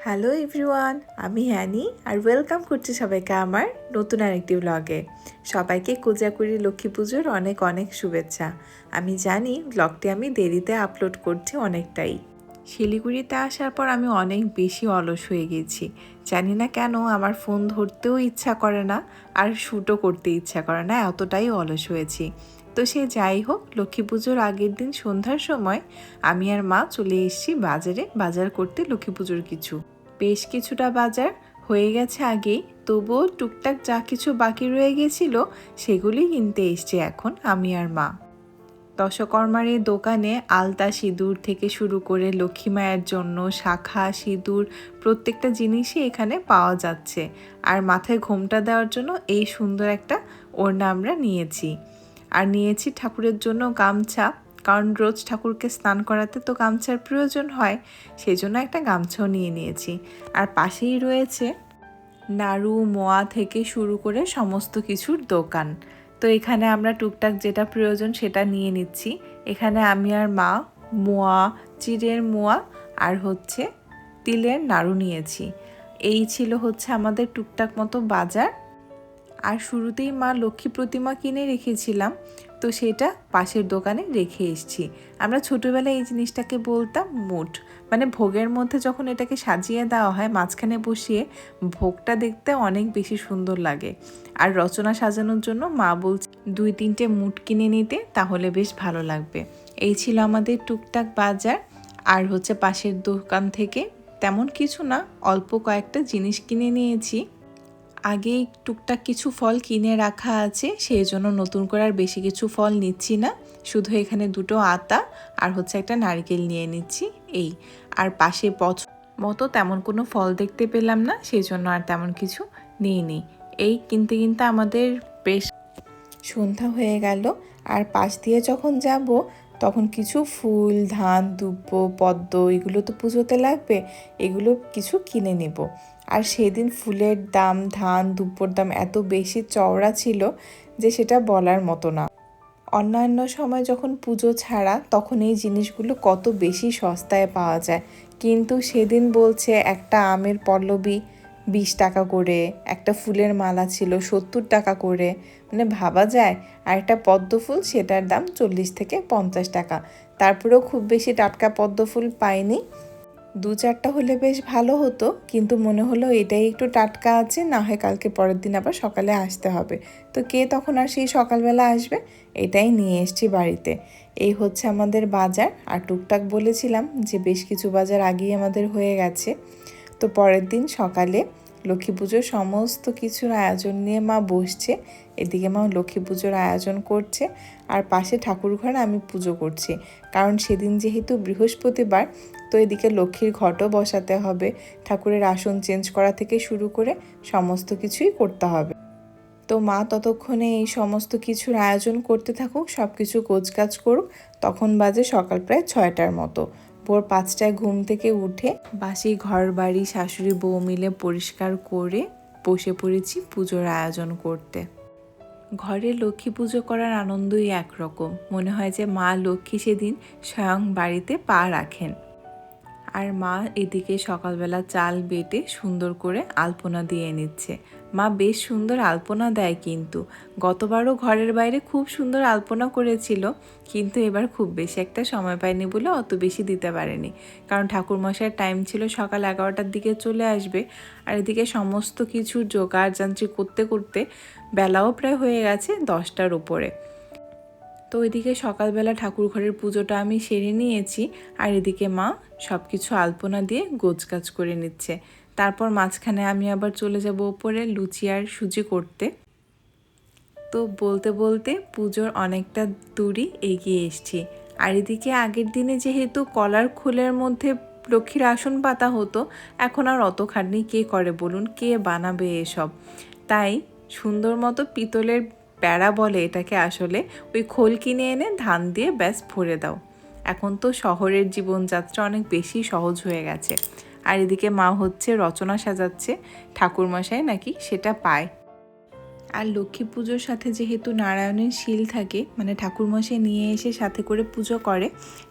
Hello everyone, আমি হ্যানি আর welcome করছি সবাইকে আমার নতুন আরেকটি ব্লগে। সবাইকে কোজাকুরি লক্ষ্মী পুজোর অনেক অনেক শুভেচ্ছা। আমি জানি ব্লগটি আমি দেরিতে আপলোড করছি অনেকটাই। শিলিগুড়িতে আসার পর আমি অনেক বেশি অলস হয়ে গেছি। জানি না কেন আমার ফোন ধরতেও ইচ্ছা করে না আর শ্যুটও করতে ইচ্ছা করে না, এতটাই অলস হয়েছি। তো সে যাই হোক, লক্ষ্মী পুজোর আগের দিন সন্ধ্যার সময় আমি আর মা চলে এসেছি বাজারে বাজার করতে লক্ষ্মী পুজোর কিছু। বেশ কিছুটা বাজার হয়ে গেছে আগেই, তবুও টুকটাক যা কিছু বাকি রয়ে গেছিল সেগুলি কিনতে এসছি এখন আমি আর মা। দশকর্মার এই দোকানে আলতা সিঁদুর থেকে শুরু করে লক্ষ্মী মায়ের জন্য শাখা সিঁদুর প্রত্যেকটা জিনিসই এখানে পাওয়া যাচ্ছে। আর মাথায় ঘোমটা দেওয়ার জন্য এই সুন্দর একটা ওড়না আমরা নিয়েছি। আর নিয়েছি ঠাকুরের জন্য গামছা, কারণ রোজ ঠাকুরকে স্নান করাতে তো গামছার প্রয়োজন হয়, সেই জন্য একটা গামছাও নিয়ে নিয়েছি। আর পাশেই রয়েছে নাড়ু মোয়া থেকে শুরু করে সমস্ত কিছুর দোকান। তো এখানে আমরা টুকটাক যেটা প্রয়োজন সেটা নিয়ে নিচ্ছি। এখানে আমি আর মা মোয়া, চিড়ের মোয়া আর হচ্ছে তিলের নাড়ু নিয়েছি। এই ছিল হচ্ছে আমাদের টুকটাক মতো বাজার। আর শুরুতেই মা লক্ষ্মী প্রতিমা কিনে রেখেছিলাম, তো সেটা পাশের দোকানে রেখে এসেছি। আমরা ছোটোবেলায় এই জিনিসটাকে বলতাম মুঠ, মানে ভোগের মধ্যে যখন এটাকে সাজিয়ে দেওয়া হয় মাঝখানে বসিয়ে, ভোগটা দেখতে অনেক বেশি সুন্দর লাগে। আর রচনা সাজানোর জন্য মা বলছে 2-3টে মুঠ কিনে নিতে, তাহলে বেশ ভালো লাগবে। এই ছিল আমাদের টুকটাক বাজার। আর হচ্ছে পাশের দোকান থেকে তেমন কিছু না, অল্প কয়েকটা জিনিস কিনে নিয়েছি। আগেই টুকটাক কিছু ফল কিনে রাখা আছে, সেই জন্য নতুন করে আর বেশি কিছু ফল নিচ্ছি না। শুধু এখানে 2টো আতা আর হচ্ছে একটা নারকেল নিয়ে নিচ্ছি এই। আর পাশে মতো তেমন কোনো ফল দেখতে পেলাম না, সেই জন্য আর তেমন কিছু নিইনি। এই কিনতে কিনতে আমাদের বেশ সন্ধ্যা হয়ে গেল। আর পাশ দিয়ে যখন যাব তখন কিছু ফুল, ধান, দুব্ব, পদ্ম এগুলো তো পুজোতে লাগবে, এগুলো কিছু কিনে নেব। আর সেদিন ফুলের দাম, ধান দুব্বর দাম এত বেশি চওড়া ছিল যে সেটা বলার মতো না। অন্যান্য সময় যখন পুজো ছাড়া তখন এই জিনিসগুলো কত বেশি সস্তায় পাওয়া যায়, কিন্তু সেদিন বলছে একটা আমের পল্লবী 20 টাকা করে, একটা ফুলের মালা ছিল 70 টাকা করে, মানে ভাবা যায়। আর একটা পদ্ম ফুল সেটার দাম 40 থেকে 50 টাকা। তারপরেও খুব বেশি টাটকা পদ্ম ফুল পাইনি। 2-4টা হলে বেশ ভালো হতো, কিন্তু মনে হলো এটাই একটু টাটকা আছে, না হয় কালকে পরের দিন আবার সকালে আসতে হবে, তো কে তখন আর সেই সকালবেলা আসবে। এটাই নিয়ে এসেছি বাড়িতে। এই হচ্ছে আমাদের বাজার। আর টুকটাক বলেছিলাম যে বেশ কিছু বাজার আগেই আমাদের হয়ে গেছে। তো পরের দিন সকালে লক্ষ্মী পুজোর সমস্ত কিছুর আয়োজন নিয়ে মা বসছে। এদিকে মা লক্ষ্মী পুজোর আয়োজন করছে, আর পাশে ঠাকুর ঘরে আমি পুজো করছি, কারণ সেদিন যেহেতু বৃহস্পতিবার, তো এদিকে লক্ষ্মীর ঘটও বসাতে হবে, ঠাকুরের আসন চেঞ্জ করা থেকে শুরু করে সমস্ত কিছুই করতে হবে। তো মা ততক্ষণে এই সমস্ত কিছুর আয়োজন করতে থাকুক, সব কিছু গোছগাছ করুক। তখন বাজে সকাল প্রায় 6টার মতো। ভোর 5টায় ঘুম থেকে উঠে বাসি ঘর বাড়ি শাশুড়ি বউ মিলে পরিষ্কার করে বসে পড়েছি পুজোর আয়োজন করতে। ঘরে লক্ষ্মী পুজো করার আনন্দই একরকম, মনে হয় যে মা লক্ষ্মী সেদিন স্বয়ং বাড়িতে পা রাখেন। আর মা এদিকে সকালবেলা চাল বেটে সুন্দর করে আলপনা দিয়ে নিচ্ছে। মা বেশ সুন্দর আলপনা দেয়, কিন্তু গতবারও ঘরের বাইরে খুব সুন্দর আলপনা করেছিল, কিন্তু এবার খুব বেশি একটা সময় পায়নি বলে অত বেশি দিতে পারেনি, কারণ ঠাকুরমশাইয়ের টাইম ছিল সকাল 11টার দিকে চলে আসবে। আর এদিকে সমস্ত কিছুর জোগাড় যান্ত্রিক করতে করতে বেলাও প্রায় হয়ে গেছে 10টার উপরে। তো এদিকে সকালবেলা ঠাকুর ঘরের পুজোটা আমি সেরে নিয়েছি, আর এদিকে মা সব কিছু আলপনা দিয়ে গোছগাছ করে নিচ্ছে। তারপর মাঝখানে আমি আবার চলে যাব ওপরে লুচি আর সুজি করতে। তো বলতে বলতে পুজোর অনেকটা দূরই এগিয়ে এসেছি। আর এদিকে আগের দিনে যেহেতু কলার খোলের মধ্যে লক্ষ্মীর আসন পাতা হতো, এখন আর অত খাটনি কে করে বলুন, কে বানাবে এসব। তাই সুন্দর মতো পিতলের প্যাড়া বলে এটাকে, আসলে ওই খোল কিনে এনে ধান দিয়ে ব্যাস ভরে দাও। এখন তো শহরের জীবনযাত্রা অনেক বেশি সহজ হয়ে গেছে। আর এদিকে মা হচ্ছে রচনা সাজাচ্ছে, ঠাকুরমশাই নাকি সেটা পায়। আর লক্ষ্মী পুজোর সাথে যেহেতু নারায়ণের শিল থাকে, মানে ঠাকুরমশাই নিয়ে এসে সাথে করে পুজো করে,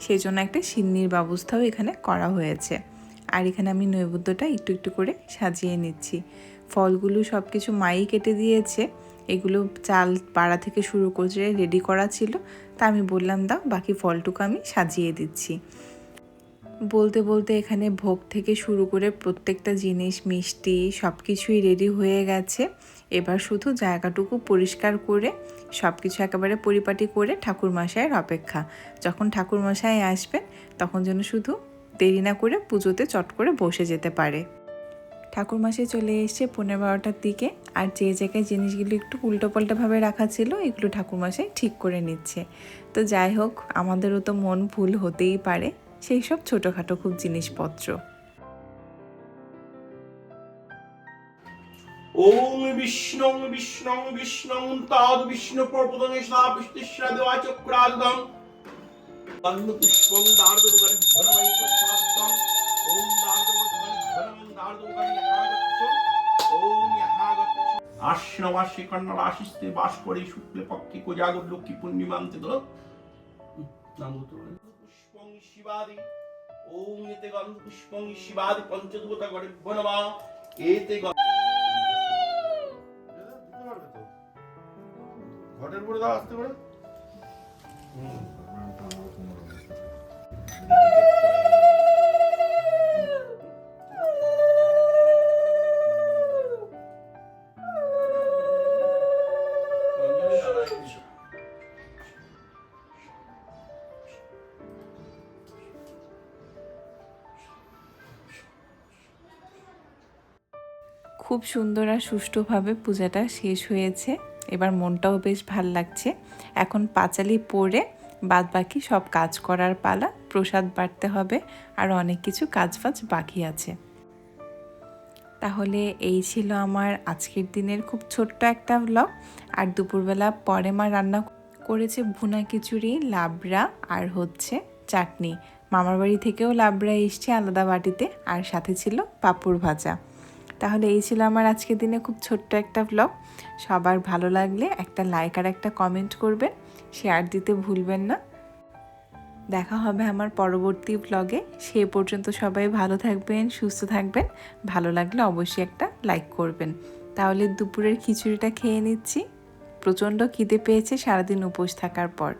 সেই জন্য একটা সিন্নির ব্যবস্থাও এখানে করা হয়েছে। আর এখানে আমি নৈবেদ্যটা একটু একটু করে সাজিয়ে নিচ্ছি। ফলগুলো সব কিছু মাই কেটে দিয়েছে, এগুলো চাল পাড়া থেকে শুরু করে রেডি করা ছিল, তা আমি বললাম দাও বাকি ফলটুকু আমি সাজিয়ে দিচ্ছি। বলতে বলতে এখানে ভোগ থেকে শুরু করে প্রত্যেকটা জিনিস, মিষ্টি সব কিছুই রেডি হয়ে গেছে। এবার শুধু জায়গাটুকু পরিষ্কার করে সব কিছু একেবারে পরিপাটি করে ঠাকুরমশাইয়ের অপেক্ষা। যখন ঠাকুরমশাই আসবেন তখন যেন শুধু দেরি না করে পুজোতে চট করে বসে যেতে পারে। ঠাকুরমশাই চলে এসছে 11:30টার দিকে, আর যে জায়গায় জিনিসগুলো একটু উল্টোপাল্টাভাবে রাখা ছিল এগুলো ঠাকুরমশাই ঠিক করে নিচ্ছে। তো যাই হোক, আমাদেরও তো মন ভুল হতেই পারে সেই সব ছোটোখাটো খুব জিনিসপত্র। ওম বিষ্ণু বিষ্ণু বিষ্ণু তাদ বিষ্ণু প্রপদনে সাবিষ্টিশ্রা দেওয়া চক্রাদম অন্ন পুষ্পং দার্দগণ ঘনময় তৎপাদম ওম দার্দগণ ঘনমং দার্দগণ ইহাগচ্ছ ওম ইহাগচ্ছ আশ্বিনমাসে কন্যা রাশিতে বাস করে শুক্ল পক্ষে কোজাগর লক্ষ্মী পূর্ণিমান্তে তো নাম তো পুষ্পং শিবাদি ওম এতে গন্ধ পুষ্পং শিবাদি পঞ্চদেবতা গণেভ্যো নমঃ এতে ঘটের পরে দাও আসতে করে খুব সুন্দর আর সুষ্ঠুভাবে পূজাটা শেষ হয়েছে। এবার মনটাও বেশ ভাল লাগছে। এখন পাঁচালি পরে বাদবাকি সব কাজ করার পালা, প্রসাদ বাড়তে হবে আর অনেক কিছু কাজবাজ বাকি আছে। তাহলে এই ছিল আমার আজকের দিনের খুব ছোট্ট একটা ব্লগ। আর দুপুরবেলা পরে মা রান্না করেছে ভুনা খিচুড়ি, লাবড়া আর হচ্ছে চাটনি। মামার বাড়ি থেকেও লাবড়া এসছে আলাদা বাটিতে, আর সাথে ছিল পাঁপড় ভাজা। তাহলে এই ছিল আমার আজকের দিনে খুব ছোট্ট একটা ব্লগ। সবার ভালো লাগলে একটা লাইক আর একটা কমেন্ট করবেন, শেয়ার দিতে ভুলবেন না। দেখা হবে আমার পরবর্তী ব্লগে। সে পর্যন্ত সবাই ভালো থাকবেন, সুস্থ থাকবেন। ভালো লাগলে অবশ্যই একটা লাইক করবেন। তাহলে দুপুরের খিচুড়িটা খেয়ে নিচ্ছি। প্রচণ্ড খিদে পেয়েছে সারাদিন উপোস থাকার পর।